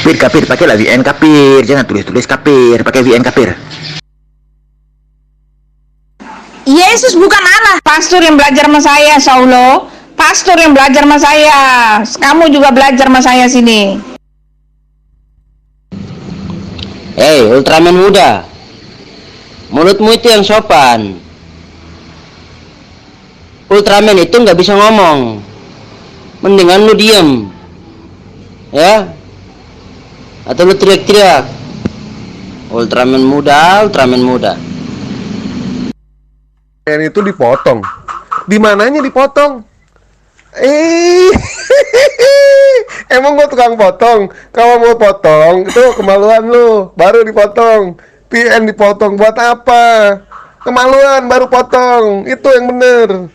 Kapir, pakailah VN kapir, jangan tulis kapir, pakai VN kapir. Yesus bukan Allah. Pastor yang belajar sama saya, Saulo. Pastor yang belajar sama saya. Kamu juga belajar sama saya sini. Hei, Ultraman muda. Mulutmu itu yang sopan. Ultraman itu nggak bisa ngomong. Mendingan lu diem. Ya? Atau lu teriak-teriak. Ultraman muda, Ultraman muda. Yang itu dipotong. Di mananya dipotong? Emang gua tukang potong. Kalau mau potong itu kemaluan lu, baru dipotong. PN dipotong buat apa? Kemaluan baru potong. Itu yang bener.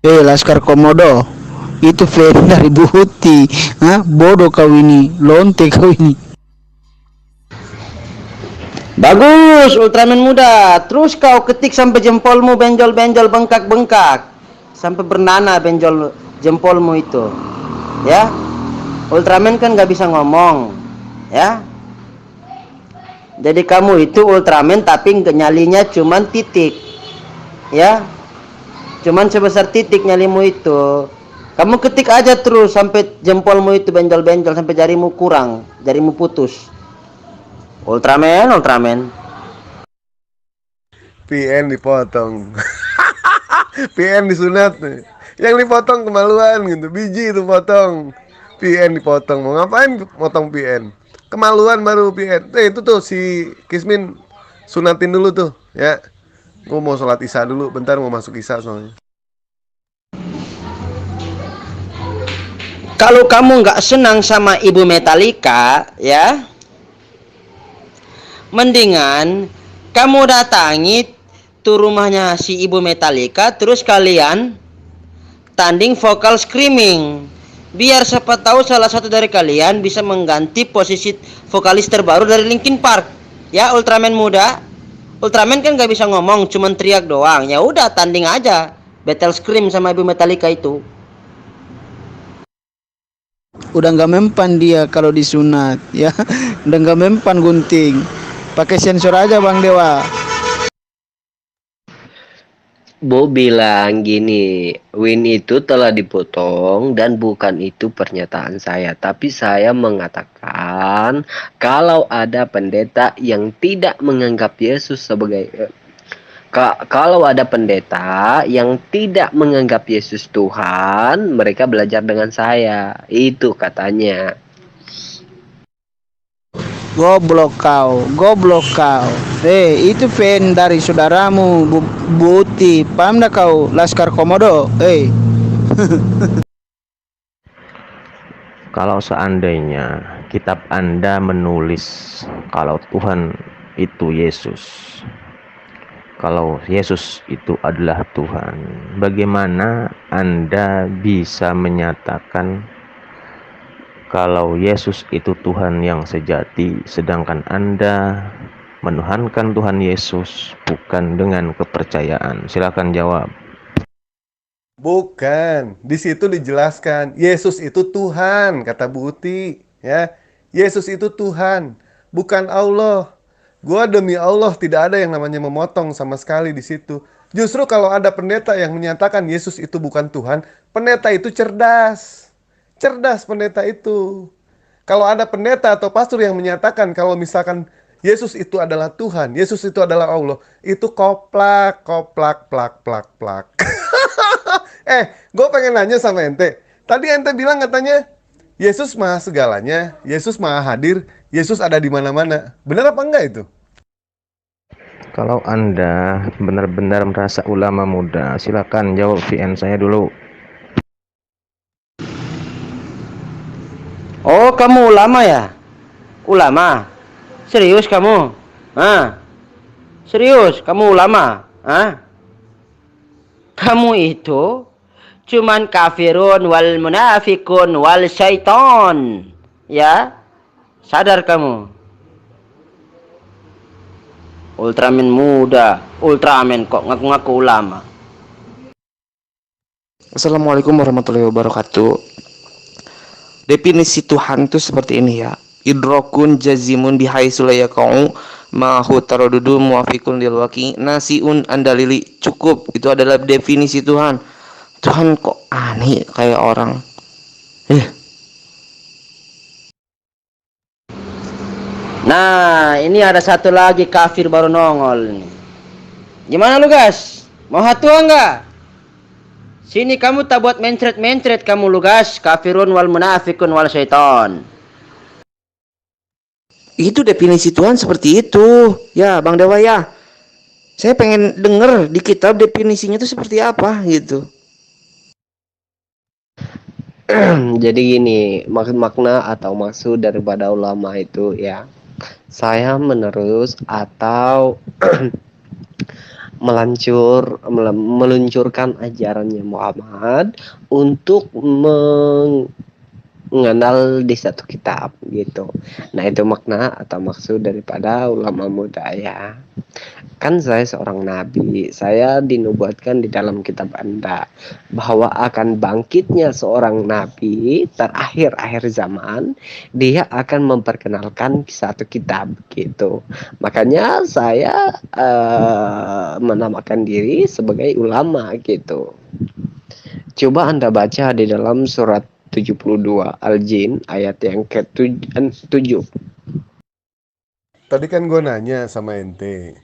Laskar Komodo, itu fan dari Buhuti. Bodoh kau ini, lonte kau ini. Bagus, Ultraman muda. Terus kau ketik sampai jempolmu benjol-benjol, bengkak-bengkak, sampai bernanah benjol jempolmu itu. Ya, Ultraman kan nggak bisa ngomong. Ya, jadi kamu itu Ultraman tapi nyalinya cuman titik. Ya, cuman sebesar titik nyalimu itu. Kamu ketik aja terus sampai jempolmu itu benjol-benjol, sampai jarimu kurang, jarimu putus. Ultraman, Ultraman. PN dipotong. PN disunat nih. Yang dipotong kemaluan gitu. Biji itu potong. PN dipotong. Mau ngapain potong PN? Kemaluan baru PN. Itu tuh si Kismin sunatin dulu tuh, ya. Gue mau sholat isya dulu. Bentar mau masuk isya soalnya. Kalau kamu nggak senang sama Ibu Metallica, ya, mendingan kamu datangi tuh rumahnya si Ibu Metallica, terus kalian tanding vokal screaming. Biar siapa tahu salah satu dari kalian bisa mengganti posisi vokalis terbaru dari Linkin Park. Ya, Ultraman muda. Ultraman kan nggak bisa ngomong, cuman teriak doang. Ya udah, tanding aja battle scream sama Ibu Metallica itu. Udah nggak mempan dia kalau disunat, ya. Udah nggak mempan gunting. Pakai sensor aja Bang Dewa. Bo bilang gini, Win itu telah dipotong dan bukan itu pernyataan saya. Tapi saya mengatakan kalau ada pendeta yang tidak menganggap Yesus sebagai kalau ada pendeta yang tidak menganggap Yesus Tuhan, mereka belajar dengan saya. Itu katanya. Goblok kau, goblok kau. Itu fan dari saudaramu Buti. Paham dah kau, Laskar Komodo? Kalau seandainya kitab Anda menulis kalau Tuhan itu Yesus, kalau Yesus itu adalah Tuhan, bagaimana Anda bisa menyatakan kalau Yesus itu Tuhan yang sejati, sedangkan Anda menuhankan Tuhan Yesus bukan dengan kepercayaan? Silakan jawab. Bukan, di situ dijelaskan Yesus itu Tuhan, kata Buti, ya. Yesus itu Tuhan, bukan Allah. Gua demi Allah tidak ada yang namanya memotong sama sekali di situ. Justru kalau ada pendeta yang menyatakan Yesus itu bukan Tuhan, pendeta itu cerdas. Cerdas pendeta itu. Kalau ada pendeta atau pastor yang menyatakan kalau misalkan Yesus itu adalah Tuhan, Yesus itu adalah Allah, itu koplak, koplak, plak, plak, plak. Gue pengen nanya sama ente. Tadi ente bilang katanya Yesus maha segalanya, Yesus maha hadir, Yesus ada di mana-mana. Benar apa enggak itu? Kalau Anda benar-benar merasa ulama muda, silakan jawab VN saya dulu. Oh, kamu ulama ya? Ulama? Serius kamu? Serius kamu ulama? Kamu itu cuman kafirun wal munafikun wal syaiton. Ya? Sadar kamu? Ultraman muda, Ultraman kok ngaku-ngaku ulama. Assalamualaikum warahmatullahi wabarakatuh. Definisi Tuhan itu seperti ini ya. Idrokun jazimun bihaisu la yaqa'u mahu taradudu muafikun lil waqi nasiun andalili. Cukup, itu adalah definisi Tuhan. Tuhan kok aneh kayak orang. Nah, ini ada satu lagi kafir baru nongol nih. Gimana lu guys? Mau hatua enggak? Sini kamu tak buat mencret-mencret kamu lu guys. Kafirun wal munafikun wal syaiton. Itu definisi Tuhan seperti itu. Ya, Bang Dewa ya. Saya pengen denger di kitab definisinya itu seperti apa gitu. Jadi gini, makna atau maksud daripada ulama itu ya, saya menerus atau meluncurkan ajarannya Muhammad untuk mengenal di satu kitab gitu. Nah, itu makna atau maksud daripada ulama muda ya. Kan saya seorang nabi, saya dinubuatkan di dalam kitab Anda bahwa akan bangkitnya seorang nabi terakhir akhir zaman, dia akan memperkenalkan satu kitab gitu. Makanya saya menamakan diri sebagai ulama gitu. Coba Anda baca di dalam surat 72 Al-Jin ayat yang ke-7. Tadi kan gue nanya sama ente,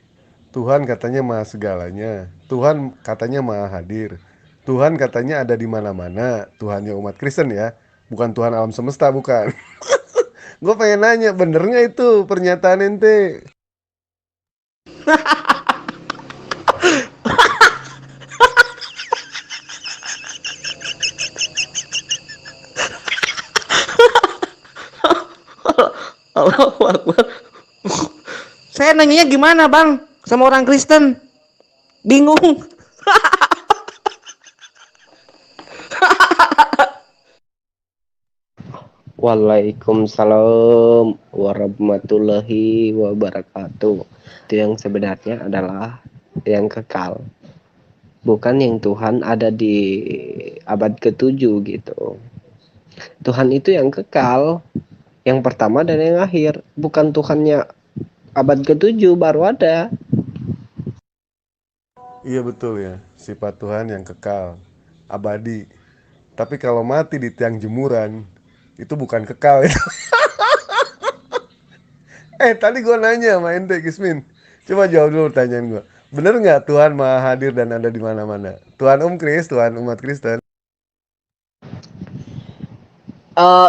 Tuhan katanya maha segalanya, Tuhan katanya maha hadir, Tuhan katanya ada di mana-mana, Tuhannya umat Kristen ya, bukan Tuhan alam semesta, bukan. Gue pengen nanya, benernya itu pernyataan ente? Allahu Akbar. Saya nanyanya gimana Bang sama orang Kristen? Bingung. Waalaikumsalam warahmatullahi wabarakatuh. Itu yang sebenarnya adalah yang kekal, bukan yang Tuhan ada di abad ke-7 gitu. Tuhan itu yang kekal, yang pertama dan yang akhir, bukan Tuhannya abad ke-7 baru ada. Iya betul ya, sifat Tuhan yang kekal, abadi. Tapi kalau mati di tiang jemuran, itu bukan kekal ya. Tadi gue nanya sama ente Kismin, coba jawab dulu pertanyaan gue. Bener nggak Tuhan maha hadir dan ada di mana-mana? Tuhan Kris, Tuhan umat Kristen.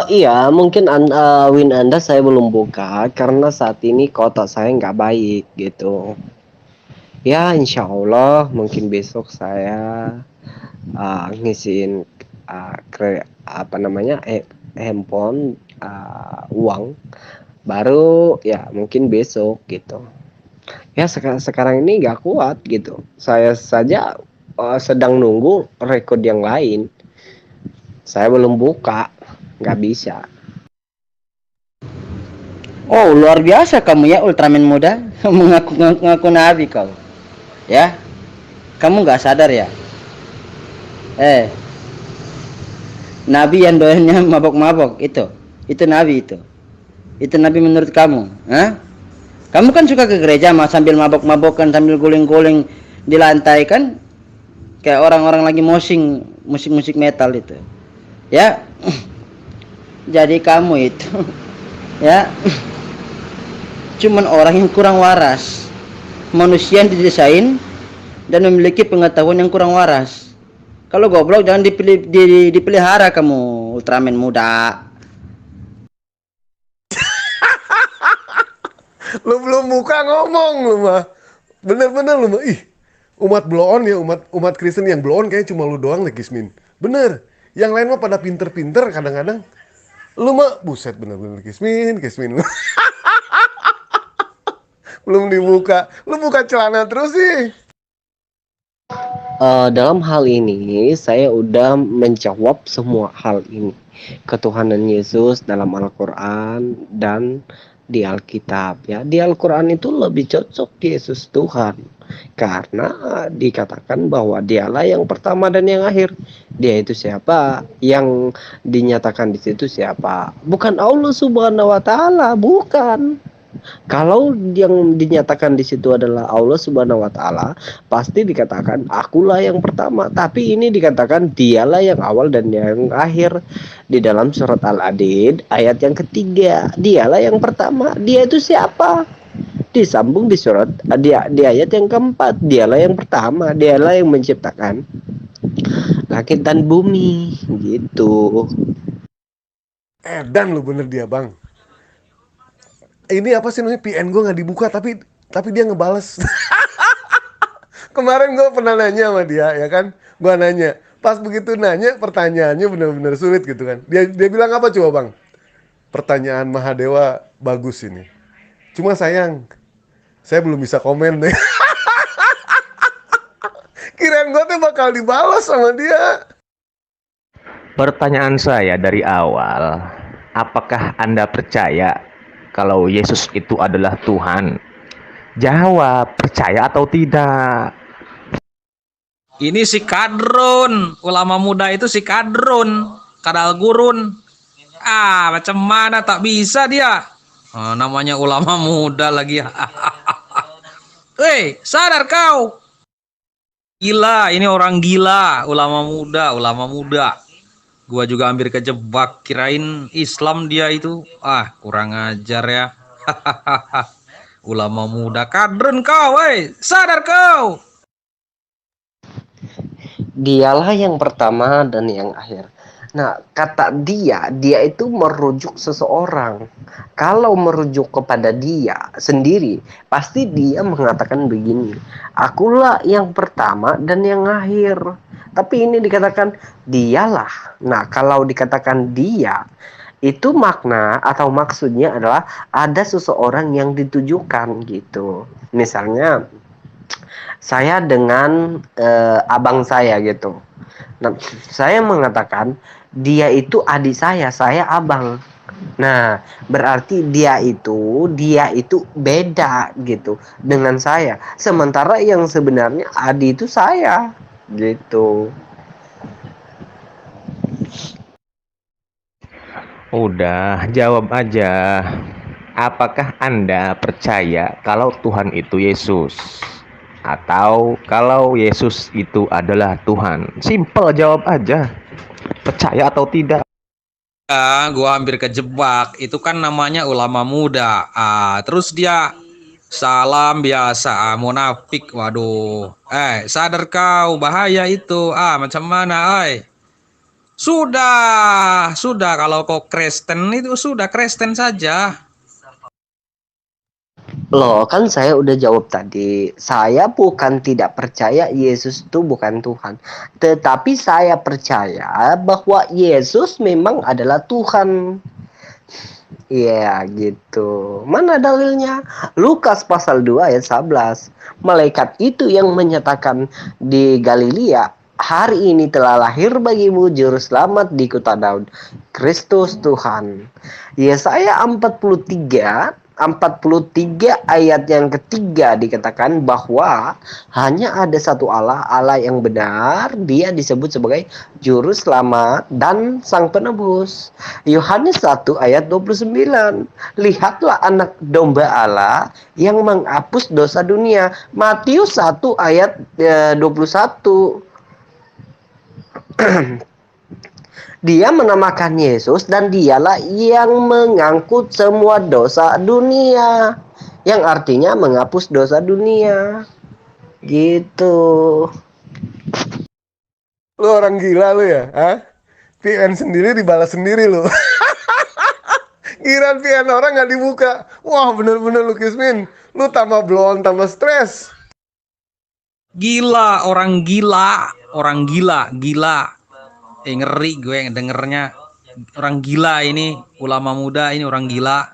Iya, mungkin win Anda saya belum buka karena saat ini kotak saya nggak baik gitu. Ya, insya Allah mungkin besok saya ngisiin handphone uang baru ya mungkin besok gitu. Ya sekarang ini nggak kuat gitu. Saya saja sedang nunggu rekod yang lain. Saya belum buka. Nggak bisa. Oh, luar biasa kamu ya Ultraman muda. Mengaku nabi kau. Ya, kamu nggak sadar ya? Nabi yang doyannya mabok-mabok itu nabi itu nabi menurut kamu? Hah? Kamu kan suka ke gereja sambil mabok-mabokan, sambil guling-guling di lantai kan? Kayak orang-orang lagi musik metal itu. Ya. Jadi kamu itu ya cuman orang yang kurang waras, manusia yang didesain dan memiliki pengetahuan yang kurang waras. Kalau goblok jangan dipelihara kamu Ultraman muda. Lu belum buka ngomong lu mah. Bener-bener lu mah. Umat blow on ya, umat Kristen yang blow on kayaknya cuma lu doang lagi Kismin. Bener. Yang lain mah pada pinter-pinter kadang-kadang. Lu mah buset bener-bener Kismin. Belum dibuka. Lu buka celana terus sih. Dalam hal ini saya udah menjawab semua hal ini. Ketuhanan Yesus dalam Al-Quran dan di Alkitab ya. Di Al-Quran itu lebih cocok Yesus Tuhan. Karena dikatakan bahwa dialah yang pertama dan yang akhir. Dia itu siapa? Yang dinyatakan di situ siapa? Bukan Allah Subhanahu wa taala, bukan. Kalau yang dinyatakan di situ adalah Allah Subhanahu wa taala, pasti dikatakan akulah yang pertama. Tapi ini dikatakan dialah yang awal dan yang akhir. Di dalam surat Al-Hadid ayat yang ketiga, dialah yang pertama. Dia itu siapa? Disambung di surat di ayat yang keempat, dialah yang pertama, dialah yang menciptakan langit dan bumi, gitu. Dan lu bener dia bang. Ini apa sih namanya, PN gue nggak dibuka tapi dia ngebales. Kemarin gue pernah nanya sama dia ya kan, gue nanya, pas begitu nanya pertanyaannya benar-benar sulit gitu kan. Dia bilang apa coba bang? Pertanyaan Mahadewa bagus ini. Cuma sayang, saya belum bisa komen deh. Kirain gue tuh bakal dibalas sama dia. Pertanyaan saya dari awal, apakah Anda percaya kalau Yesus itu adalah Tuhan? Jawab, percaya atau tidak? Ini si Kadrun, ulama muda itu si Kadrun, Kadal Gurun. Macam mana tak bisa dia? Namanya ulama muda lagi. Hei, sadar kau. Gila, ini orang gila, ulama muda. Gua juga hampir kejebak, kirain Islam dia itu. Kurang ajar ya. Ulama muda, Kadrun kau, sadar kau. Dialah yang pertama dan yang akhir. Nah, kata dia itu merujuk seseorang. Kalau merujuk kepada dia sendiri, pasti dia mengatakan begini, akulah yang pertama dan yang akhir. Tapi ini dikatakan dialah. Nah, kalau dikatakan dia, itu makna atau maksudnya adalah ada seseorang yang ditujukan gitu. Misalnya, saya dengan abang saya gitu. Nah, saya mengatakan dia itu adik saya abang. Nah, berarti dia itu beda gitu dengan saya. Sementara yang sebenarnya adik itu saya gitu. Udah, jawab aja. Apakah Anda percaya kalau Tuhan itu Yesus? Atau kalau Yesus itu adalah Tuhan? Simple, jawab aja. Percaya atau tidak? Gua hampir kejebak. Itu kan namanya ulama muda. Terus dia salam biasa, munafik. Waduh. Sadar kau, bahaya itu. Macam mana, Sudah kalau kau Kristen itu sudah Kristen saja. Loh, kan saya udah jawab tadi. Saya bukan tidak percaya Yesus itu bukan Tuhan. Tetapi saya percaya bahwa Yesus memang adalah Tuhan. Iya, gitu. Mana dalilnya? Lukas pasal 2 ayat 11. Malaikat itu yang menyatakan di Galilea, hari ini telah lahir bagimu juru selamat di kota Daud, Kristus Tuhan. Yesaya 43 ayat yang ketiga dikatakan bahwa hanya ada satu Allah, Allah yang benar, dia disebut sebagai juru selamat dan sang penebus. Yohanes 1 ayat 29, lihatlah anak domba Allah yang menghapus dosa dunia. Matius 1 ayat 21. Dia menamakan Yesus dan dialah yang mengangkut semua dosa dunia, yang artinya menghapus dosa dunia. Gitu. Lu orang gila lu ya, PN sendiri dibalas sendiri lu. Kirain PN orang nggak dibuka. Wah, bener-bener lu Kismin, lu tambah blown, tambah stres. Gila, orang gila. Ngeri gue dengernya. Orang gila ini, ulama muda ini orang gila.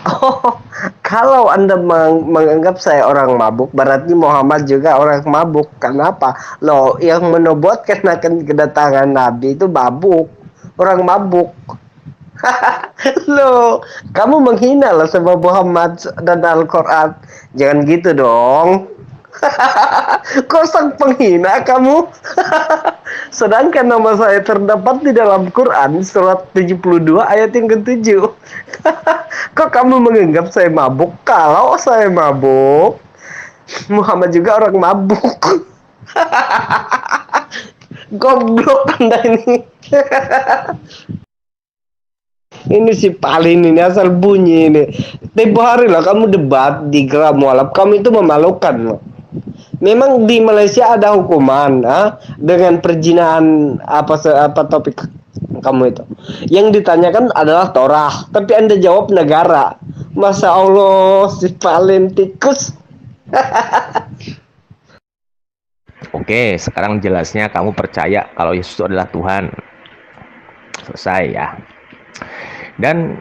Oh, kalau Anda menganggap saya orang mabuk, berarti Muhammad juga orang mabuk. Kenapa? Loh, yang menubuatkan akan kedatangan Nabi itu mabuk. Orang mabuk. Loh, kamu menghina lah sama Muhammad dan Al-Quran. Jangan gitu dong. Kok sang penghina kamu? Sedangkan nama saya terdapat di dalam Quran surat 72 ayat yang ke-7. Kok kamu menganggap saya mabuk? Kalau saya mabuk, Muhammad juga orang mabuk. Goblok Anda ini. Ini si Palin ini asal bunyi ini. Tempo hari lah kamu debat di Gram Walap, kamu itu memalukan loh. Memang di Malaysia ada hukuman dengan perjinahan apa topik kamu itu. Yang ditanyakan adalah Torah, tapi Anda jawab negara. Masya Allah, si Palin tikus. Oke, sekarang jelasnya kamu percaya kalau Yesus itu adalah Tuhan. Selesai ya. Dan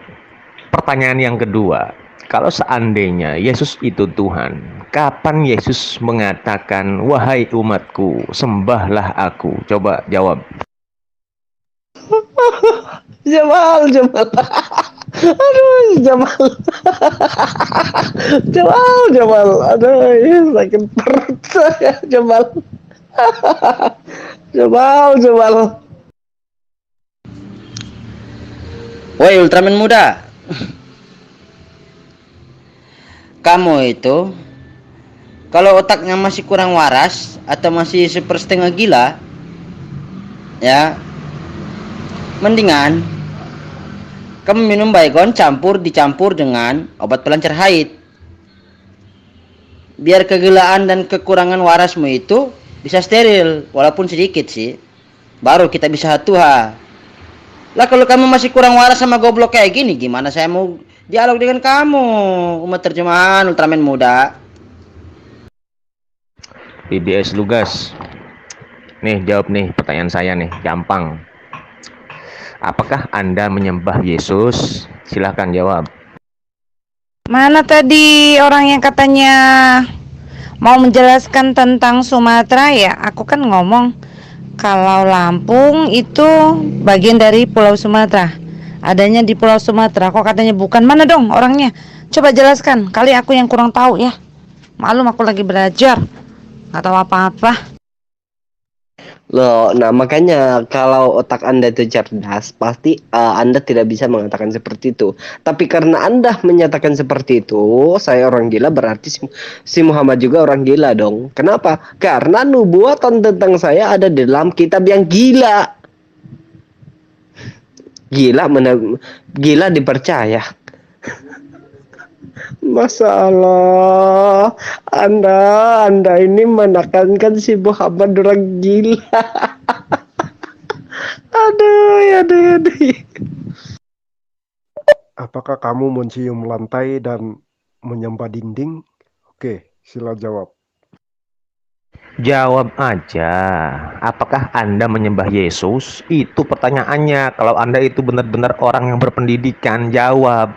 pertanyaan yang kedua, kalau seandainya Yesus itu Tuhan, kapan Yesus mengatakan, "Wahai umatku, sembahlah aku"? Coba jawab. Jamal. Aduh, Jamal. Jamal. Aduh, ini sakit perut saya, Jamal. Jamal. Woi Ultraman muda, kamu itu kalau otaknya masih kurang waras atau masih setengah gila, ya, mendingan kamu minum baygon dicampur dengan obat pelancar haid, biar kegilaan dan kekurangan warasmu itu bisa steril, walaupun sedikit sih, baru kita bisa hatuha. Lah kalau kamu masih kurang waras sama goblok kayak gini, gimana saya mau dialog dengan kamu, umat terjemahan Ultraman muda? BBS Lugas. Nih, jawab nih pertanyaan saya nih, gampang. Apakah Anda menyembah Yesus? Silahkan jawab. Mana tadi orang yang katanya mau menjelaskan tentang Sumatera ya? Aku kan ngomong kalau Lampung itu bagian dari Pulau Sumatera. Adanya di Pulau Sumatera. Kok katanya bukan? Mana dong orangnya? Coba jelaskan. Kali aku yang kurang tahu ya. Malum aku lagi belajar. Gak tahu apa-apa. Loh, nah makanya kalau otak Anda itu cerdas, pasti Anda tidak bisa mengatakan seperti itu. Tapi karena Anda menyatakan seperti itu, saya orang gila, berarti si Muhammad juga orang gila dong. Kenapa? Karena nubuatan tentang saya ada di dalam kitab yang gila. Gila dipercaya. Masalah Anda ini menekankan si Muhammad orang gila. Aduh. Apakah kamu mencium lantai dan menyembah dinding? Oke, sila jawab. Jawab aja. Apakah Anda menyembah Yesus? Itu pertanyaannya. Kalau Anda itu benar-benar orang yang berpendidikan, jawab.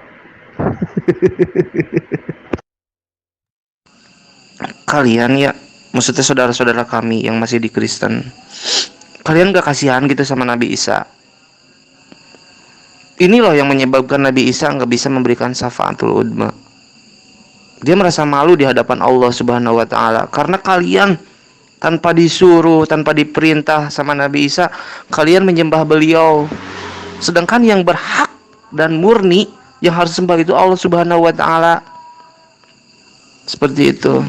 Kalian ya, maksudnya saudara-saudara kami yang masih di Kristen, kalian gak kasihan gitu sama Nabi Isa? Ini loh yang menyebabkan Nabi Isa gak bisa memberikan syafaatul udma. Dia merasa malu di hadapan Allah Subhanahu wa Ta'ala karena kalian tanpa disuruh, tanpa diperintah sama Nabi Isa, kalian menyembah beliau. Sedangkan yang berhak dan murni yang harus sembah itu Allah Subhanahu wa Ta'ala. Seperti itu.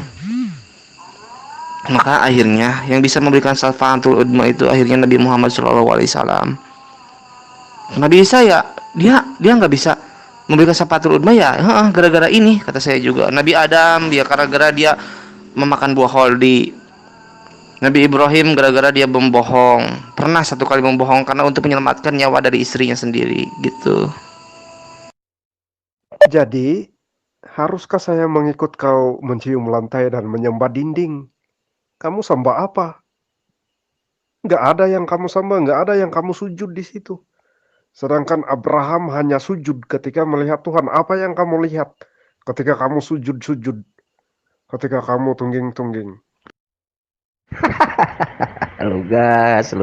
Maka akhirnya yang bisa memberikan syafaatul udma itu akhirnya Nabi Muhammad SAW. Nabi Isa ya dia nggak bisa memberikan syafaatul udma ya, gara-gara ini kata saya juga. Nabi Adam dia gara-gara dia memakan buah holdi. Nabi Ibrahim gara-gara dia membohong. Pernah satu kali membohong karena untuk menyelamatkan nyawa dari istrinya sendiri gitu. Jadi, haruskah saya mengikut kau mencium lantai dan menyembah dinding? Kamu sembah apa? Nggak ada yang kamu sembah, nggak ada yang kamu sujud di situ. Sedangkan Abraham hanya sujud ketika melihat Tuhan. Apa yang kamu lihat ketika kamu sujud-sujud? Ketika kamu tungging-tungging? Lugas.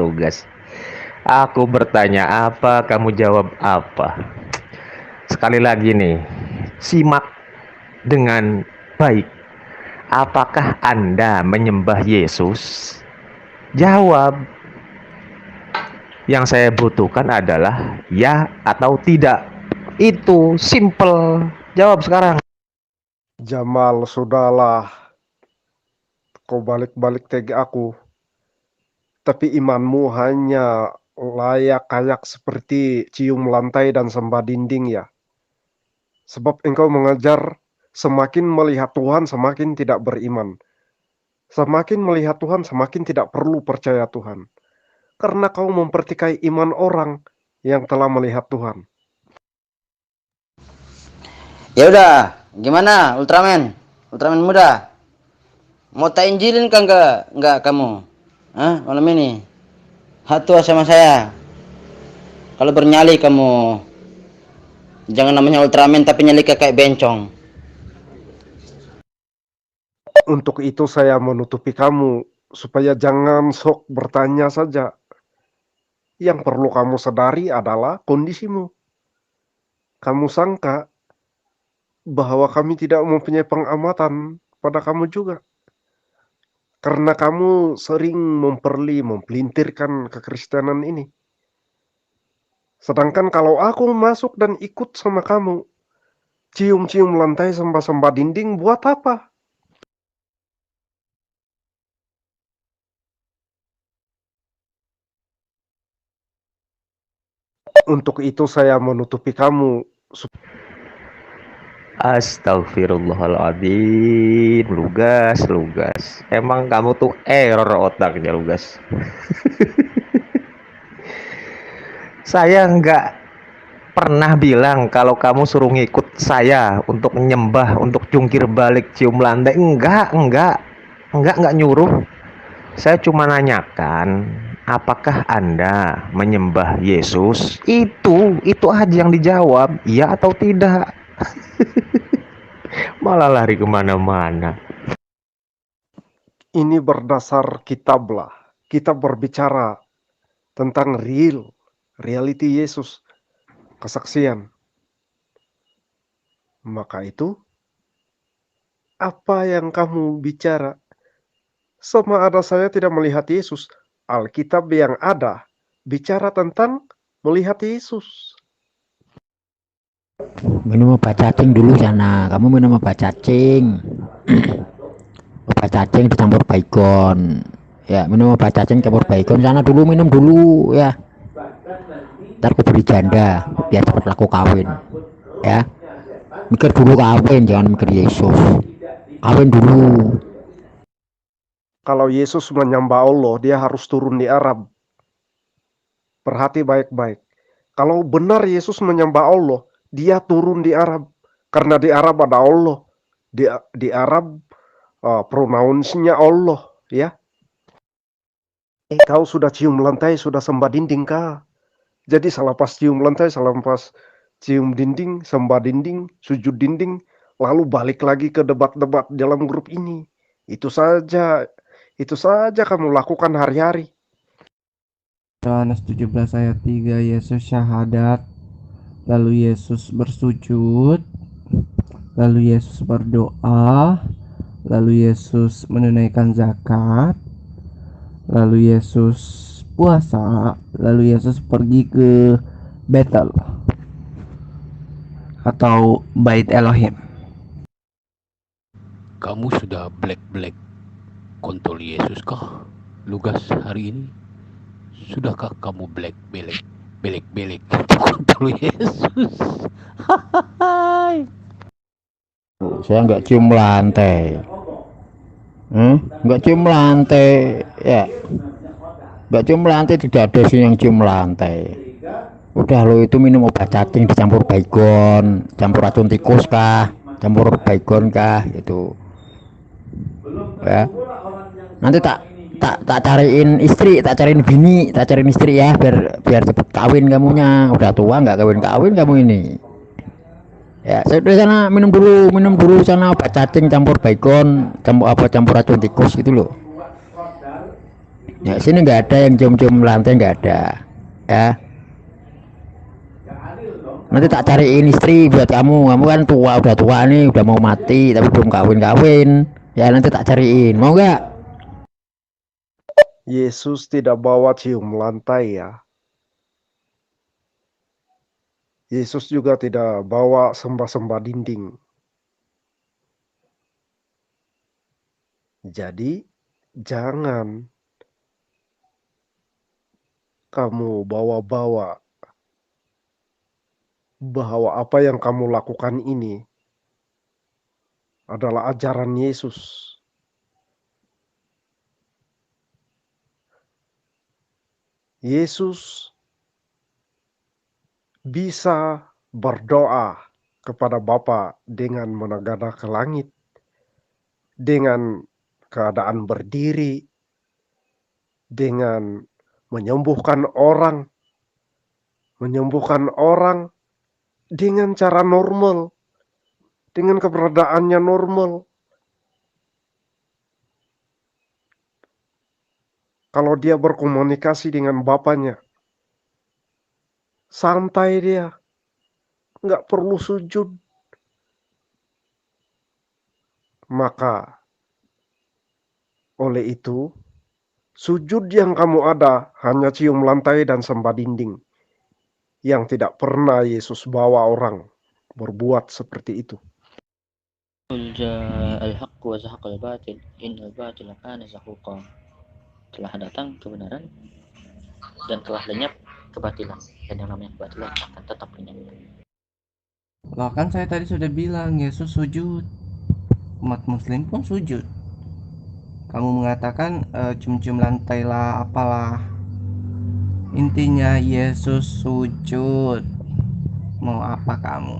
Aku bertanya apa, kamu jawab apa. Sekali lagi nih, simak dengan baik. Apakah Anda menyembah Yesus? Jawab. Yang saya butuhkan adalah ya atau tidak. Itu simple. Jawab sekarang. Jamal, sudahlah. Kau balik-balik tega aku. Tapi imanmu hanya layak kayak seperti cium lantai dan sembah dinding ya. Sebab engkau mengajar semakin melihat Tuhan semakin tidak beriman. Semakin melihat Tuhan semakin tidak perlu percaya Tuhan. Karena kau mempertikai iman orang yang telah melihat Tuhan. Ya udah, gimana Ultraman? Ultraman muda. Mau tak injilin kan enggak kamu? Hah, malam ini? Hatua sama saya. Kalau bernyali kamu, jangan namanya Ultraman tapi nyali kayak bencong. Untuk itu saya menutupi kamu supaya jangan sok bertanya saja. Yang perlu kamu sadari adalah kondisimu. Kamu sangka bahwa kami tidak mempunyai pengamatan pada kamu juga. Karena kamu sering mempelintirkan kekristenan ini. Sedangkan kalau aku masuk dan ikut sama kamu, cium-cium lantai sembah-sembah dinding buat apa? Untuk itu saya menutupi kamu. Astagfirullahaladzim, Lugas. Emang kamu tuh error otaknya, Lugas. Saya nggak pernah bilang kalau kamu suruh ngikut saya untuk nyembah, untuk jungkir balik, cium lantai. Enggak nyuruh. Saya cuma nanyakan, apakah Anda menyembah Yesus? Itu aja yang dijawab, iya atau tidak. Malah lari kemana-mana. Ini berdasar kitab lah. Kita berbicara tentang reality Yesus, kesaksian. Maka itu, apa yang kamu bicara? Sama ada saya tidak melihat Yesus. Alkitab yang ada bicara tentang melihat Yesus. Minum obat cacing dulu sana. Kamu minum obat cacing. Obat cacing dicampur baygon. Ya, minum obat cacing campur baygon sana dulu, minum dulu ya. Ntar aku beri janda biar cepat laku kawin. Ya. Mikir dulu kawin, jangan mikir Yesus. Kawin dulu. Kalau Yesus menyembah Allah, dia harus turun di Arab. Perhati baik-baik. Kalau benar Yesus menyembah Allah, dia turun di Arab. Karena di Arab ada Allah. Di Arab pronounsnya Allah, ya. Kau sudah cium lantai, sudah sembah dinding kah? Jadi salah pas cium lantai, salah pas cium dinding, sembah dinding, sujud dinding, lalu balik lagi ke debat-debat dalam grup ini. Itu saja kamu lakukan hari-hari. Yohanes 17 ayat 3, Yesus syahadat, lalu Yesus bersujud, lalu Yesus berdoa, lalu Yesus menunaikan zakat, lalu Yesus puasa, lalu Yesus pergi ke Betel atau Bait Elohim. Kamu sudah black kontol Yesus kah, Lugas, hari ini? Sudahkah kamu belek kontol Yesus? Saya nggak cium lantai. Nggak cium lantai ya. Nggak cium lantai, tidak ada sih yang cium lantai. Udah lo itu minum obat cacing dicampur baygon, campur racun tikus kah, campur baygon kah, itu ya. Nanti tak cariin istri, tak cariin bini, tak cariin istri ya, biar cepet kawin kamunya. Udah tua nggak kawin kamu ini. Ya, saya dari sana minum dulu sana obat cacing campur baygon, campur racun tikus gitu loh. Ya, sini nggak ada yang cium-cium lantai, nggak ada. ya. Nanti tak cariin istri buat kamu. Kamu kan tua, udah tua nih, udah mau mati tapi belum kawin-kawin. Ya nanti tak cariin, mau nggak? Yesus tidak bawa cium lantai ya. Yesus juga tidak bawa sembah-sembah dinding. Jadi jangan kamu bawa-bawa bahwa apa yang kamu lakukan ini adalah ajaran Yesus. Yesus bisa berdoa kepada Bapa dengan menengadah ke langit, dengan keadaan berdiri, dengan menyembuhkan orang dengan cara normal, dengan keberadaannya normal. Kalau dia berkomunikasi dengan Bapaknya, santai dia, nggak perlu sujud. Maka oleh itu, sujud yang kamu ada hanya cium lantai dan sembah dinding, yang tidak pernah Yesus bawa orang berbuat seperti itu. Qul ja'al haqq wa zahaqal batil innal batila kana zahuqa. Telah datang kebenaran dan telah lenyap kebatilan, dan yang namanya kebatilan akan tetap lenyap. Lah kan saya tadi sudah bilang Yesus sujud. Umat muslim pun sujud. Kamu mengatakan cium-cium lantai lah apalah. Intinya Yesus sujud. Mau apa kamu?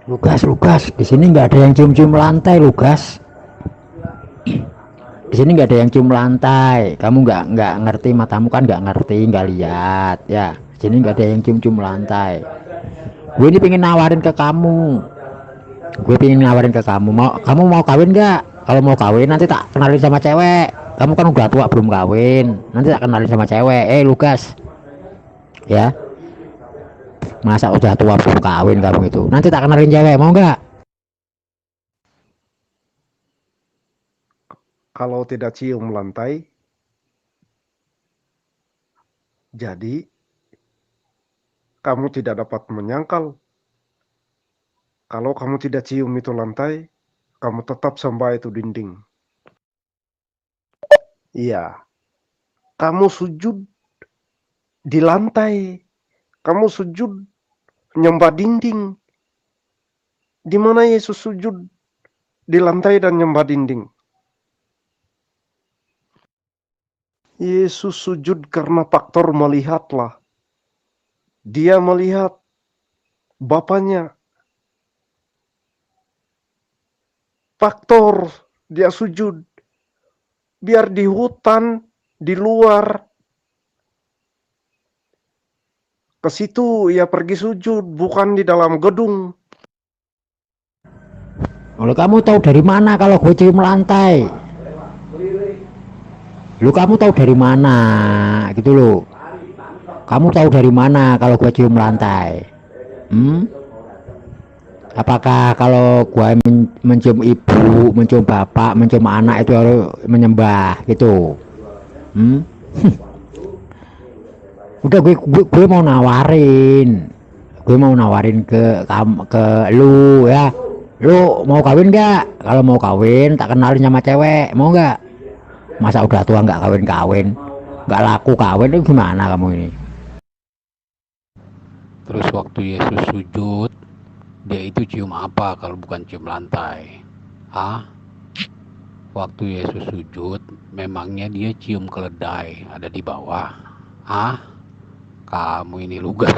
Lukas, di sini nggak ada yang cium-cium lantai, Lukas. Di sini nggak ada yang cium lantai. Kamu nggak ngerti, matamu kan nggak ngerti, nggak lihat ya. Di sini nggak ada yang cium-cium lantai. Gue ini pengen nawarin ke kamu. Kamu mau kawin nggak? Kalau mau kawin nanti tak kenalin sama cewek. Kamu kan udah tua belum kawin. Nanti tak kenalin sama cewek. Lukas, ya. Masa udah tua belum kawin kamu itu? Nanti tak kenalin cewek, mau nggak? Kalau tidak cium lantai, jadi kamu tidak dapat menyangkal. Kalau kamu tidak cium itu lantai, kamu tetap sembah itu dinding. Iya, kamu sujud di lantai, kamu sujud nyembah dinding. Di mana Yesus sujud di lantai dan nyembah dinding? Yesus sujud karena faktor melihatlah. Dia melihat Bapaknya. Faktor dia sujud. Biar di hutan, di luar. Ke situ ia pergi sujud, bukan di dalam gedung. Kalau kamu tahu dari mana kalau gue cium lantai? Lu kamu tahu dari mana gitu lo? Kamu tahu dari mana kalau gue cium lantai? Apakah kalau gue mencium ibu, mencium bapak, mencium anak itu harus menyembah gitu? Udah gue mau nawarin. Ke lu ya. Lu mau kawin nggak? Kalau mau kawin tak kenalin sama cewek, mau nggak? Masa udah tua nggak kawin, nggak laku kawin itu gimana kamu ini? Terus waktu Yesus sujud, dia itu cium apa kalau bukan cium lantai? Waktu Yesus sujud, memangnya dia cium keledai ada di bawah? Kamu ini lugas.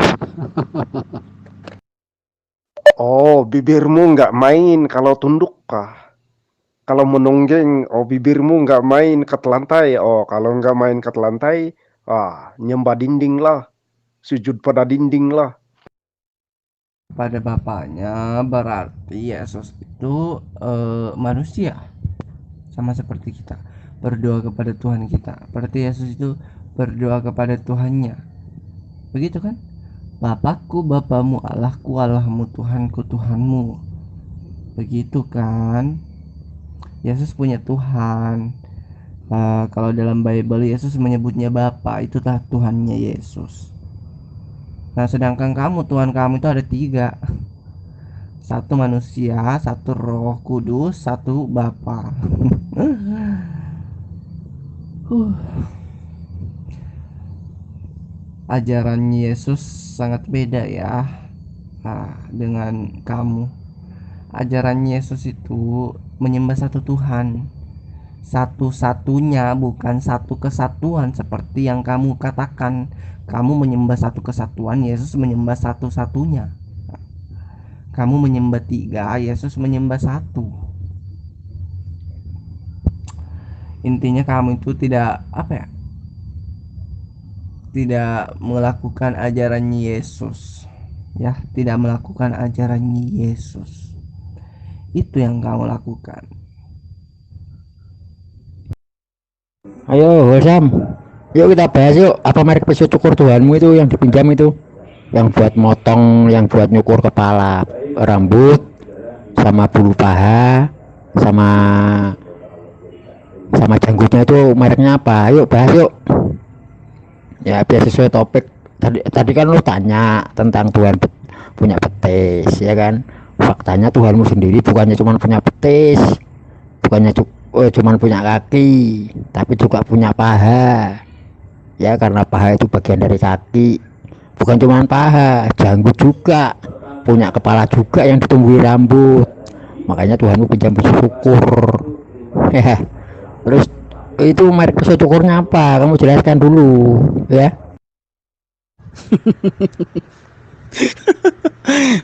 Oh, bibirmu nggak main kalau tunduk kah? Kalau menonggeng, bibirmu nggak main ke lantai. Kalau nggak main ke lantai, nyembah dinding lah. Sujud pada dinding lah. Pada Bapaknya berarti Yesus itu manusia. Sama seperti kita. berdoa kepada Tuhan kita. Berarti Yesus itu berdoa kepada Tuhannya. Begitu kan? Bapakku, Bapamu, Allahku, Allahmu, Tuhanku, Tuhanmu. Begitu kan? Yesus punya Tuhan. Kalau dalam Bible Yesus menyebutnya Bapa, itulah Tuhannya Yesus. Nah, sedangkan kamu, Tuhan kamu itu ada 3. Satu manusia, satu Roh Kudus, satu Bapa. Ajaran Yesus sangat beda ya dengan kamu. Ajaran Yesus itu menyembah satu Tuhan, satu-satunya, bukan satu kesatuan seperti yang kamu katakan. Kamu menyembah satu kesatuan, Yesus menyembah satu-satunya. Kamu menyembah 3, Yesus menyembah 1. Intinya kamu itu tidak tidak melakukan ajaran Yesus, ya, tidak melakukan ajaran Yesus. Itu yang kamu lakukan. Ayo Sam, yuk kita bahas yuk, apa merek pisau cukur Tuhanmu itu yang dipinjam itu, yang buat motong, yang buat nyukur kepala, rambut, sama bulu paha, sama janggutnya itu mereknya apa? Yuk bahas yuk. Ya biar sesuai topik. Tadi kan lu tanya tentang Tuhan punya betis, ya kan? Faktanya Tuhanmu sendiri bukannya cuma punya betis, bukannya cuma punya kaki, tapi juga punya paha. Ya, karena paha itu bagian dari kaki. Bukan cuma paha, janggut juga, punya kepala juga yang ditumbuhi rambut. Makanya Tuhanmu pinjam pisau cukur. Ya. Terus itu merek pisau cukurnya apa? Kamu jelaskan dulu, ya.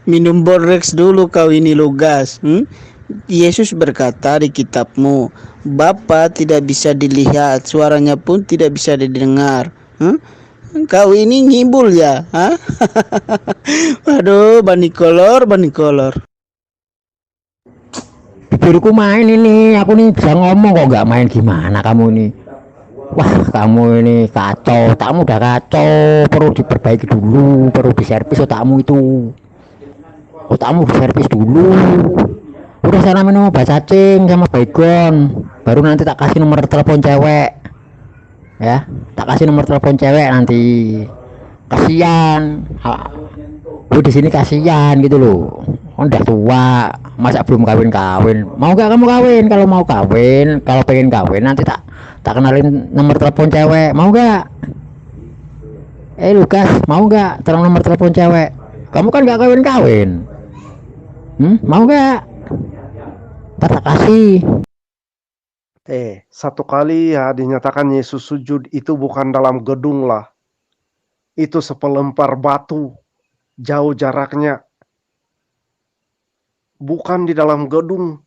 Minum Borex dulu kau ini, Lugas. Yesus berkata di kitabmu, Bapa tidak bisa dilihat, suaranya pun tidak bisa didengar. Kau ini ngibul ya? Waduh, banikolor. Bibirku main ini, aku nih bisa ngomong kok nggak main, gimana kamu ini? Wah, kamu ini kacau, otakmu udah kacau, perlu diperbaiki dulu, perlu diservis otakmu itu. Otakmu diservis dulu. Udah sana minum obat cacing sama baygon, baru nanti tak kasih nomor telepon cewek. Ya, tak kasih nomor telepon cewek nanti. Kasihan. Gue di sini kasihan gitu loh. Udah tua, masa belum kawin. Mau gak kamu kawin? Kalau mau kawin, kalau pengen kawin nanti tak kenalin nomor telepon cewek. Mau gak? Lukas, mau gak terang nomor telepon cewek? Kamu kan gak kawin. Mau gak? Ntar tak kasih. Satu kali ya dinyatakan Yesus sujud itu bukan dalam gedung lah. Itu sepelempar batu. Jauh jaraknya. Bukan di dalam gedung.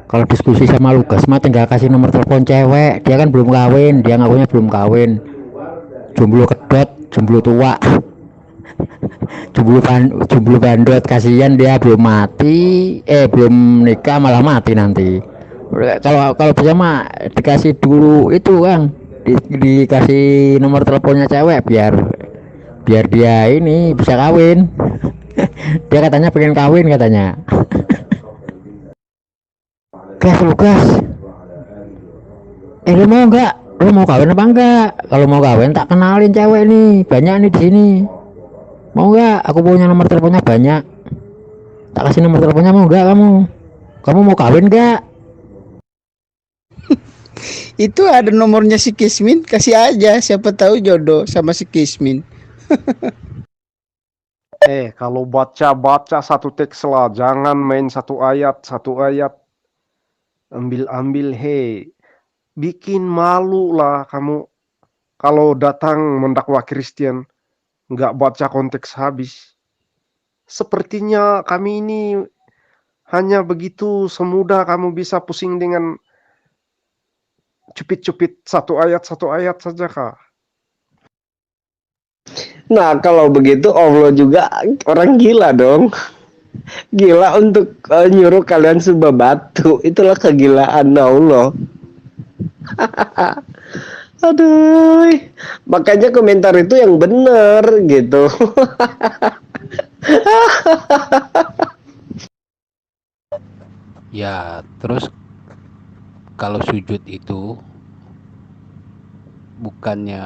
Kalau diskusi sama Lukas mah tinggal kasih nomor telepon cewek. Dia kan belum kawin, dia ngakunya belum kawin, jomblo kedot, jomblo tua. Jomblo bandot, kasihan dia belum mati, belum nikah malah mati nanti. Kalau kalau bisa mah dikasih dulu itu Kang, dikasih nomor teleponnya cewek biar biar dia ini bisa kawin. Dia katanya pengen kawin katanya. Gas lu gas, lu mau nggak, lu mau kawin apa enggak? Kalau mau kawin tak kenalin cewek nih, banyak nih di sini. Mau nggak, aku punya nomor teleponnya banyak, tak kasih nomor teleponnya. Mau nggak kamu? Kamu mau kawin nggak? Itu ada nomornya si Kismin, kasih aja, siapa tahu jodoh sama si Kismin. Kalau baca-baca satu teks lah, jangan main satu ayat, ambil-ambil, bikin malu lah kamu kalau datang mendakwa Kristen, nggak baca konteks habis. Sepertinya kami ini hanya begitu semudah kamu bisa pusing dengan cupit-cupit satu ayat saja kah? Nah, kalau begitu Allah juga orang gila dong. Gila untuk nyuruh kalian sembah batu. Itulah kegilaan Allah. Aduh. Makanya komentar itu yang benar gitu. Ya, terus kalau sujud itu bukannya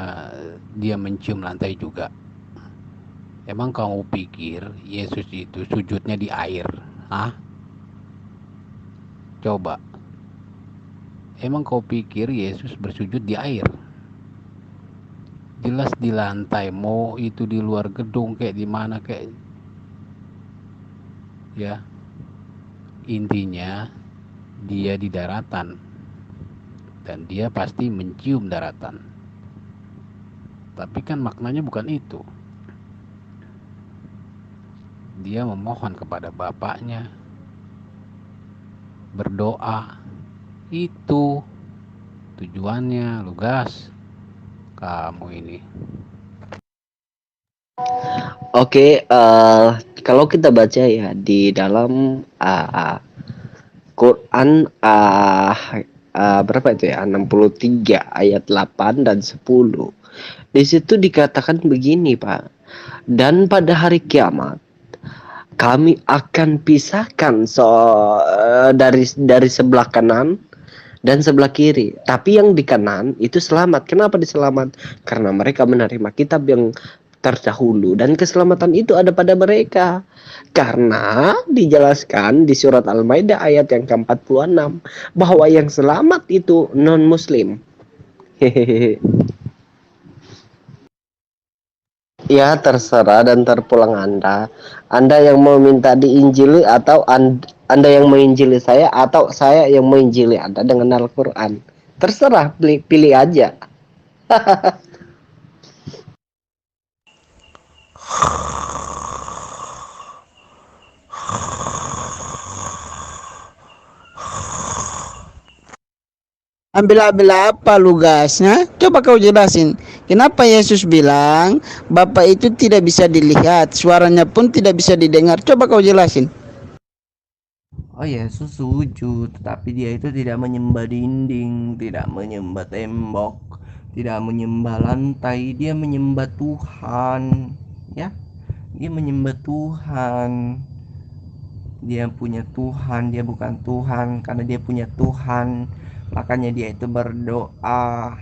dia mencium lantai juga. Emang kamu pikir Yesus itu sujudnya di air? Hah? Coba. Emang kau pikir Yesus bersujud di air? Jelas di lantai, mau itu di luar gedung kayak di mana kayak. Ya. Intinya dia di daratan. Dan dia pasti mencium daratan. Tapi kan maknanya bukan itu. Dia memohon kepada Bapaknya, berdoa. Itu tujuannya, Lugas. Kamu ini. Oke, kalau kita baca ya di dalam Quran berapa itu ya? 63 ayat 8 dan 10. Di situ dikatakan begini, Pak. Dan pada hari kiamat kami akan pisahkan dari sebelah kanan dan sebelah kiri. Tapi yang di kanan itu selamat. Kenapa diselamat? Karena mereka menerima kitab yang terdahulu dan keselamatan itu ada pada mereka. Karena dijelaskan di surat Al-Maidah ayat yang ke-46 bahwa yang selamat itu non-muslim. Hehehe. Ya, terserah dan terpulang Anda. Anda yang mau minta diinjili atau Anda yang menginjili saya atau saya yang menginjili Anda dengan Al-Qur'an. Terserah, pilih aja. Ambil-ambil apa Lugasnya? Coba kau jelasin. Kenapa Yesus bilang Bapa itu tidak bisa dilihat, suaranya pun tidak bisa didengar. Coba kau jelasin. Oh Yesus sujud, tetapi dia itu tidak menyembah dinding, tidak menyembah tembok, tidak menyembah lantai, dia menyembah Tuhan, ya. Dia menyembah Tuhan. Dia punya Tuhan, dia bukan Tuhan. Karena dia punya Tuhan, makanya dia itu berdoa.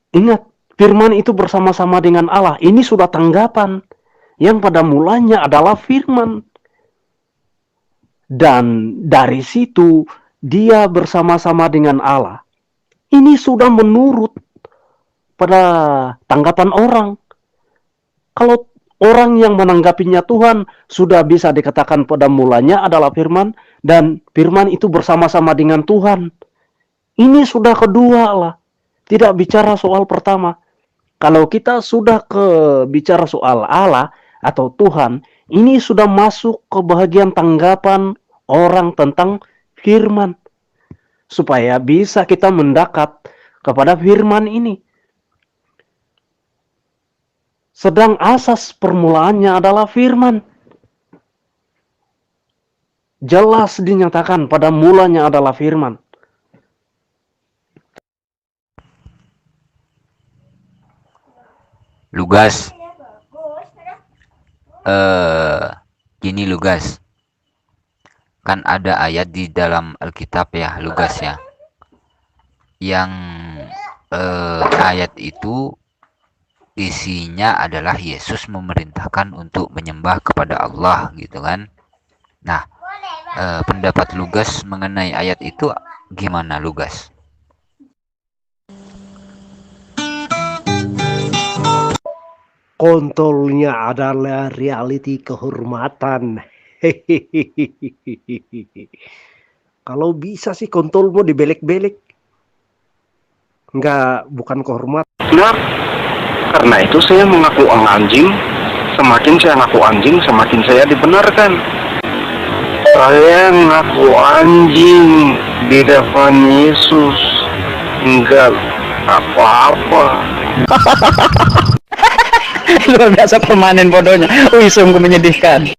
Ingat, firman itu bersama-sama dengan Allah. Ini sudah tanggapan yang pada mulanya adalah firman. Dan dari situ dia bersama-sama dengan Allah. Ini sudah menurut pada tanggapan orang. Kalau orang yang menanggapinya Tuhan sudah bisa dikatakan pada mulanya adalah firman, dan firman itu bersama-sama dengan Tuhan. Ini sudah kedua lah. Tidak bicara soal pertama. Kalau kita sudah bicara soal Allah atau Tuhan, ini sudah masuk ke bagian tanggapan orang tentang firman. Supaya bisa kita mendekat kepada firman ini. Sedang asas permulaannya adalah firman. Jelas dinyatakan pada mulanya adalah firman. Lugas, gini Lugas, kan ada ayat di dalam Alkitab ya Lugas ya, yang ayat itu isinya adalah Yesus memerintahkan untuk menyembah kepada Allah gitu kan. Nah, pendapat Lugas mengenai ayat itu gimana Lugas? Kontolnya adalah reality kehormatan. Kalau bisa sih kontolmu dibelek-belek. Enggak, bukan kehormatan. Nah, karena itu saya mengaku anjing. Semakin saya ngaku anjing, semakin saya dibenarkan. Saya ngaku anjing di depan Yesus. Enggak apa-apa. Luar biasa permanen bodohnya. Wih, sungguh menyedihkan.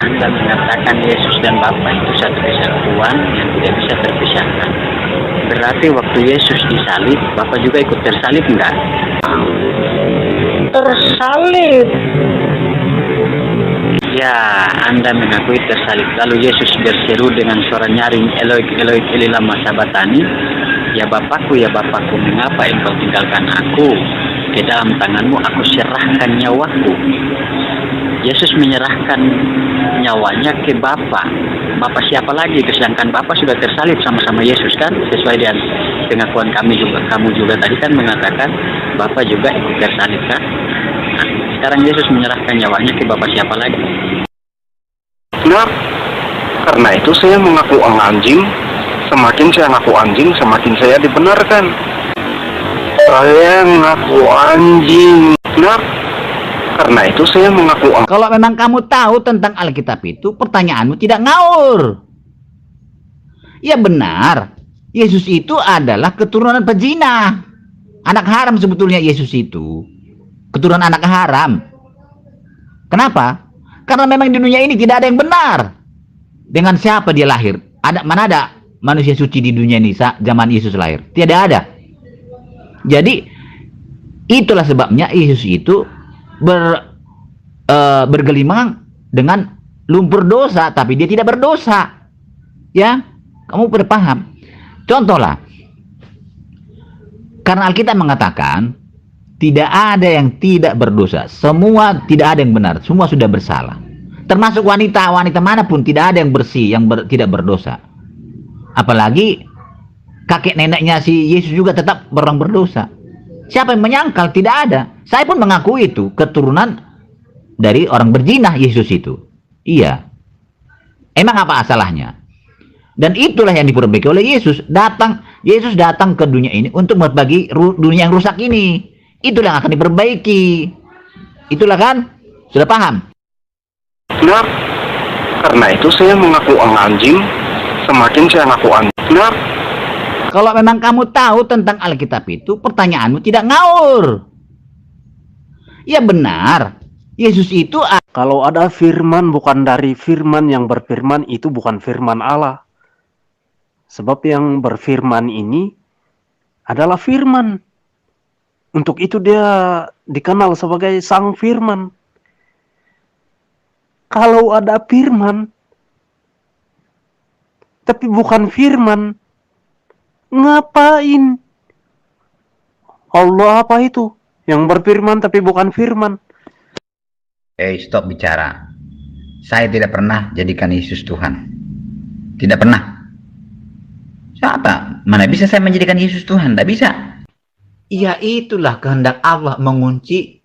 Anda mengatakan Yesus dan Bapa itu satu kesatuan yang tidak bisa terpisahkan. Berarti waktu Yesus disalib, Bapa juga ikut tersalib enggak? Tersalib. Ya, Anda mengakui tersalib. Lalu Yesus berseru dengan suara nyaring, Eloi, Eloi, Eli lama sabatani. Ya Bapakku, mengapa engkau tinggalkan aku? Ke dalam tanganmu aku serahkan nyawaku. Yesus menyerahkan nyawanya ke Bapa. Bapa siapa lagi? Sedangkan Bapa sudah tersalib sama-sama Yesus kan? Sesuai dengan pengakuan kami juga. Kamu juga tadi kan mengatakan Bapa juga ikut tersalib kan? Nah, sekarang Yesus menyerahkan nyawanya ke Bapa siapa lagi? Nah, karena itu saya mengaku anjing. Semakin saya ngaku anjing, semakin saya dibenarkan. Saya ngaku anjing. Nah, karena itu saya mengaku anjing. Kalau memang kamu tahu tentang Alkitab itu, pertanyaanmu tidak ngawur. Ya benar, Yesus itu adalah keturunan pezina. Anak haram sebetulnya Yesus itu. Keturunan anak haram. Kenapa? Karena memang di dunia ini tidak ada yang benar. Dengan siapa dia lahir? Mana ada manusia suci di dunia ini zaman Yesus lahir? Tidak ada. Jadi itulah sebabnya Yesus itu bergelimang dengan lumpur dosa, tapi dia tidak berdosa. Ya, kamu pada paham? Contohlah, karena Alkitab mengatakan tidak ada yang tidak berdosa, semua tidak ada yang benar, semua sudah bersalah. Termasuk wanita manapun tidak ada yang bersih, yang tidak berdosa. Apalagi kakek neneknya si Yesus juga tetap orang berdosa. Siapa yang menyangkal? Tidak ada. Saya pun mengaku itu keturunan dari orang berzina Yesus itu. Iya. Emang apa salahnya? Dan itulah yang diperbaiki oleh Yesus. Yesus datang ke dunia ini untuk membagi dunia yang rusak ini. Itulah yang akan diperbaiki. Itulah kan? Sudah paham? Nah, karena itu saya mengaku anjing. Semakin saya ngaku anjing. Nah, kalau memang kamu tahu tentang Alkitab itu, pertanyaanmu tidak ngawur. Ya benar, Yesus itu kalau ada firman bukan dari firman yang berfirman, itu bukan firman Allah. Sebab yang berfirman ini adalah firman. Untuk itu dia dikenal sebagai sang firman. Kalau ada firman tapi bukan firman, ngapain Allah apa itu? Yang berfirman tapi bukan firman. Stop bicara. Saya tidak pernah jadikan Yesus Tuhan. Tidak pernah. Siapa? Mana bisa saya menjadikan Yesus Tuhan? Tidak bisa. Ya itulah kehendak Allah mengunci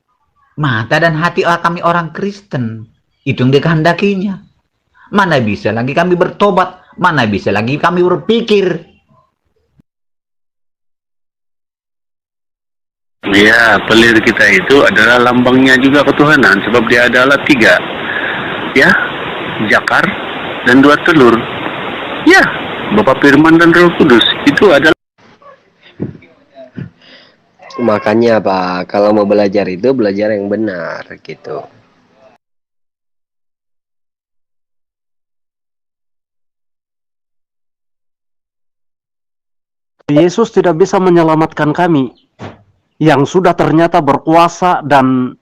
mata dan hati kami orang Kristen. Itu yang dikehendakinya. Mana bisa lagi kami bertobat. Mana bisa lagi kami berpikir. Ya, pelir kita itu adalah lambangnya juga ketuhanan, sebab dia adalah 3. Ya, jakar dan 2 telur. Ya, Bapa Firman dan Roh Kudus itu adalah. Makanya Pak, kalau mau belajar itu belajar yang benar gitu. Yesus tidak bisa menyelamatkan kami yang sudah ternyata berkuasa dan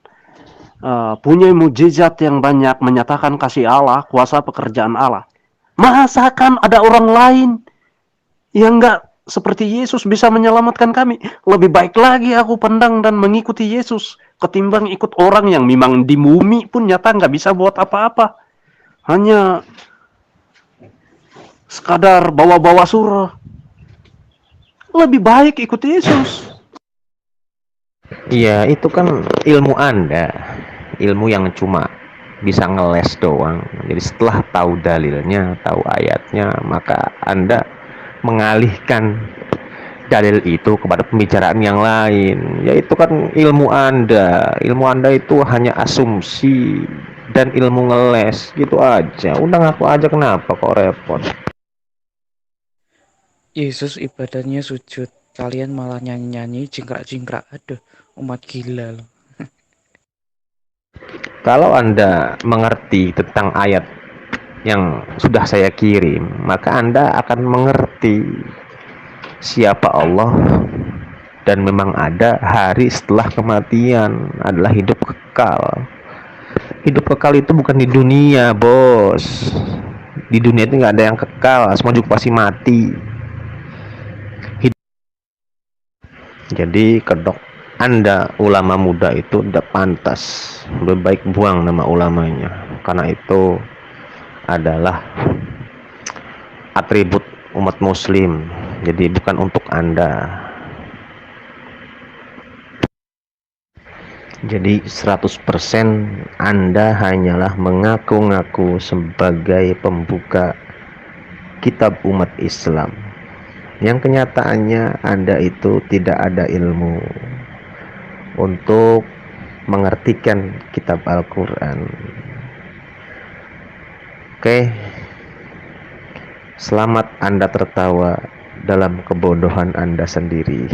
punya mujizat yang banyak, menyatakan kasih Allah, kuasa pekerjaan Allah. Masakan ada orang lain yang enggak seperti Yesus bisa menyelamatkan kami? Lebih baik lagi aku pandang dan mengikuti Yesus ketimbang ikut orang yang memang di bumi pun nyata nggak bisa buat apa-apa, hanya sekadar bawa-bawa surah. Lebih baik ikut Yesus. Iya, itu kan ilmu Anda, ilmu yang cuma bisa ngeles doang. Jadi setelah tahu dalilnya, tahu ayatnya, maka Anda mengalihkan dalil itu kepada pembicaraan yang lain. Yaitu kan ilmu Anda. Ilmu Anda itu hanya asumsi dan ilmu ngeles, gitu aja. Undang aku aja, kenapa kok repot? Yesus ibadahnya sujud, kalian malah nyanyi-nyanyi jingkrak-jingkrak. Aduh, umat gila loh. Kalau Anda mengerti tentang ayat yang sudah saya kirim, maka Anda akan mengerti siapa Allah dan memang ada hari setelah kematian, adalah hidup kekal. Hidup kekal itu bukan di dunia, bos. Di dunia itu nggak ada yang kekal, semua juga pasti mati. Jadi kedok Anda ulama muda itu tidak pantas. Lebih baik buang nama ulamanya, karena itu adalah atribut umat muslim. Jadi bukan untuk Anda. Jadi 100% Anda hanyalah mengaku-ngaku sebagai pembuka kitab umat Islam, yang kenyataannya Anda itu tidak ada ilmu untuk mengertikan kitab Al-Quran. Oke, selamat Anda tertawa dalam kebodohan Anda sendiri.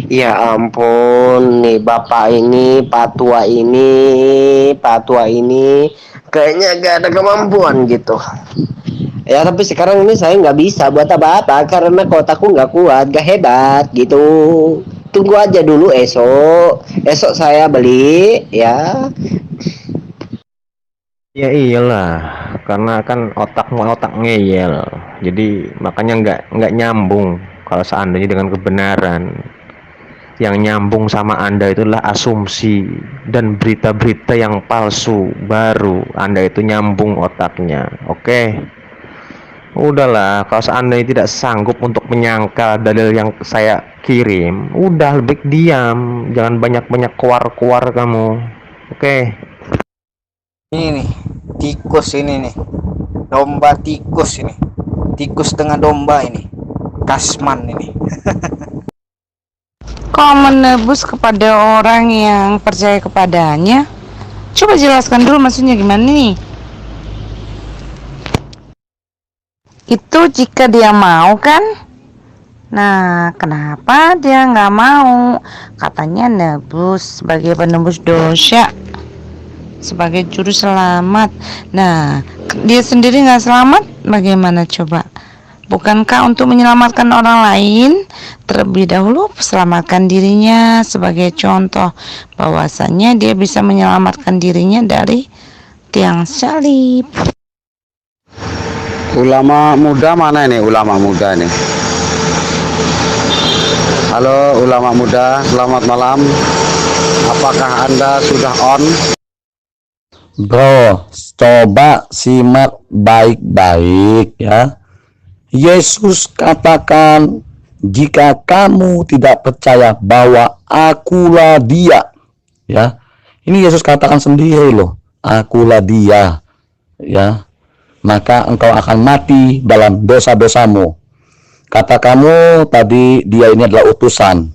Ya ampun, nih Bapak ini, Pak Tua ini kayaknya gak ada kemampuan gitu. Ya tapi sekarang ini saya nggak bisa buat apa-apa karena kotaku nggak kuat, gak hebat gitu. Tunggu aja dulu esok saya beli ya. Ya iyalah, karena kan otakmu otak ngeyel, jadi makanya nggak nyambung. Kalau seandainya dengan kebenaran, yang nyambung sama Anda itulah asumsi dan berita-berita yang palsu, baru Anda itu nyambung otaknya. Oke, udahlah, kalau seandainya tidak sanggup untuk menyangkal dalil yang saya kirim, udah lebih diam, jangan banyak-banyak kuar-kuar kamu. Oke. Ini nih, tikus ini nih, domba tikus ini, tikus tengah domba ini, kasman ini. Kau menebus kepada orang yang percaya kepadanya? Coba jelaskan dulu maksudnya gimana nih? Itu jika dia mau kan? Nah, kenapa dia nggak mau? Katanya nebus sebagai penebus dosa, sebagai juru selamat. Nah, dia sendiri nggak selamat, bagaimana coba? Bukankah untuk menyelamatkan orang lain, terlebih dahulu selamatkan dirinya? Sebagai contoh bahwasanya dia bisa menyelamatkan dirinya dari tiang salib. Ulama muda mana ini? Ulama muda ini. Halo ulama muda, selamat malam. Apakah Anda sudah on? Bro, coba simak baik-baik ya. Yesus katakan, jika kamu tidak percaya bahwa akulah dia, ya. Ini Yesus katakan sendiri loh, akulah dia, ya. Maka engkau akan mati dalam dosa-dosamu. Kata kamu tadi dia ini adalah utusan.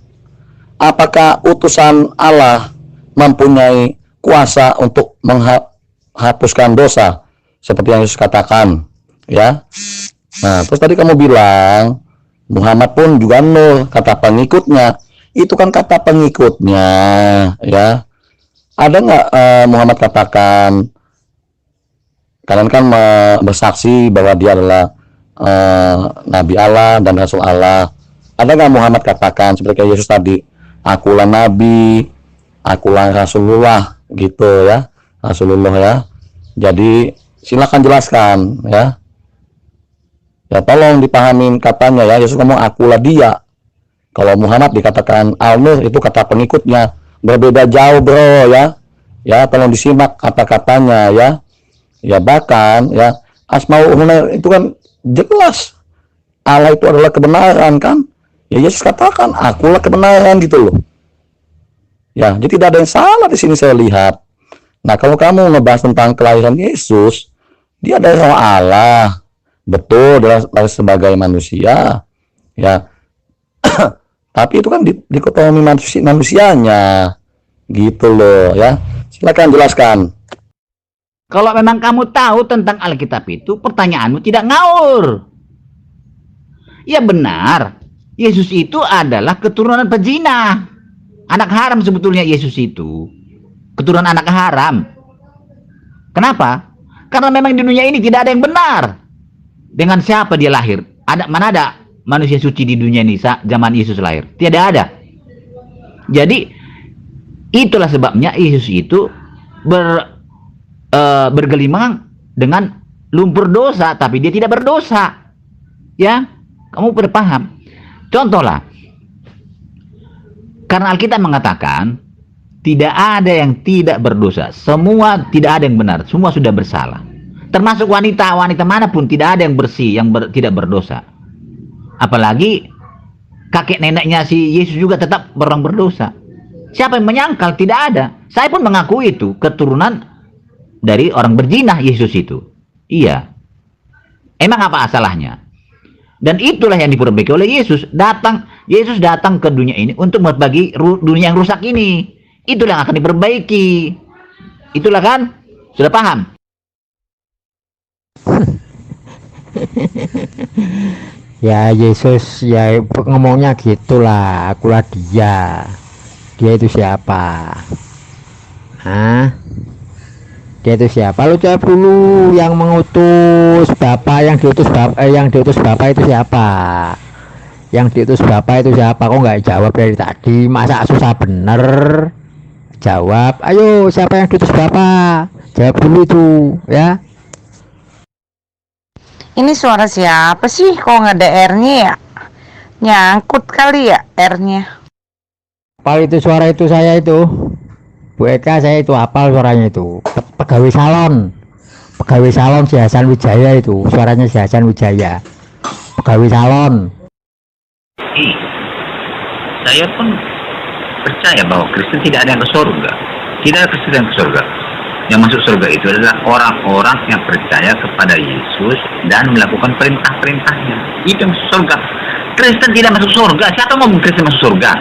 Apakah utusan Allah mempunyai kuasa untuk menghapuskan dosa seperti yang Yesus katakan, ya? Nah, terus tadi kamu bilang Muhammad pun juga Nuh, kata pengikutnya. Itu kan kata pengikutnya, ya. Ada nggak Muhammad katakan, kalian kan bersaksi bahwa dia adalah Nabi Allah dan Rasul Allah. Ada nggak Muhammad katakan seperti Yesus tadi, akulah Nabi, akulah Rasulullah, gitu ya, Rasulullah ya. Jadi silakan jelaskan ya. Ya tolong dipahamin katanya ya, Yesus ngomong akulah dia. Kalau Muhammad dikatakan Al-Nur, itu kata pengikutnya. Berbeda jauh bro ya. Ya tolong disimak kata-katanya ya. Ya bahkan ya Asmaul Husna itu kan jelas Allah itu adalah kebenaran kan. Ya Yesus katakan akulah kebenaran gitu loh. Ya jadi tidak ada yang salah di sini saya lihat. Nah kalau kamu ngebahas tentang kelahiran Yesus, dia adalah Allah. Betul, adalah sebagai manusia, ya. Tapi itu kan dikotomi manusianya, gitu loh, ya. Silakan jelaskan. Kalau memang kamu tahu tentang Alkitab itu, pertanyaanmu tidak ngawur. Ya benar, Yesus itu adalah keturunan pezina, anak haram sebetulnya Yesus itu, keturunan anak haram. Kenapa? Karena memang di dunia ini tidak ada yang benar. Dengan siapa dia lahir? Mana ada manusia suci di dunia ini zaman Yesus lahir? Tidak ada. Jadi itulah sebabnya Yesus itu bergelimang dengan lumpur dosa, tapi dia tidak berdosa. Ya, kamu berpaham? Contohlah, karena Alkitab mengatakan tidak ada yang tidak berdosa, semua tidak ada yang benar, semua sudah bersalah. Termasuk wanita manapun tidak ada yang bersih, yang tidak berdosa. Apalagi kakek neneknya si Yesus juga tetap orang berdosa. Siapa yang menyangkal? Tidak ada. Saya pun mengaku itu keturunan dari orang berzina Yesus itu. Iya. Emang apa salahnya? Dan itulah yang diperbaiki oleh Yesus. Yesus datang ke dunia ini untuk memperbaiki dunia yang rusak ini. Itulah yang akan diperbaiki. Itulah kan? Sudah paham? Ya Yesus ya ngomongnya gitulah, akulah dia. Dia itu siapa? Hah? Dia itu siapa? Lu jawab dulu. Yang mengutus Bapak, yang diutus Bapak itu siapa? Yang diutus Bapak itu siapa? Kok nggak jawab dari tadi? Masa susah bener? Jawab. Ayo, siapa yang diutus Bapak? Jawab dulu itu, ya. Ini suara siapa sih? Kok nggak ada R-nya ya? Nyangkut kali ya R-nya. Apal itu suara itu saya itu. Bu Eka saya itu apal suaranya itu. Pegawai salon si Hasan Wijaya itu. Suaranya si Hasan Wijaya. Pegawai salon. Saya pun percaya bahwa Kristen tidak ada yang ke surga. Tidak ada Kristen yang ke surga. Yang masuk surga itu adalah orang-orang yang percaya kepada Yesus dan melakukan perintah-perintahnya. Itu yang masuk surga. Kristen tidak masuk surga. Siapa mau Kristen masuk surga?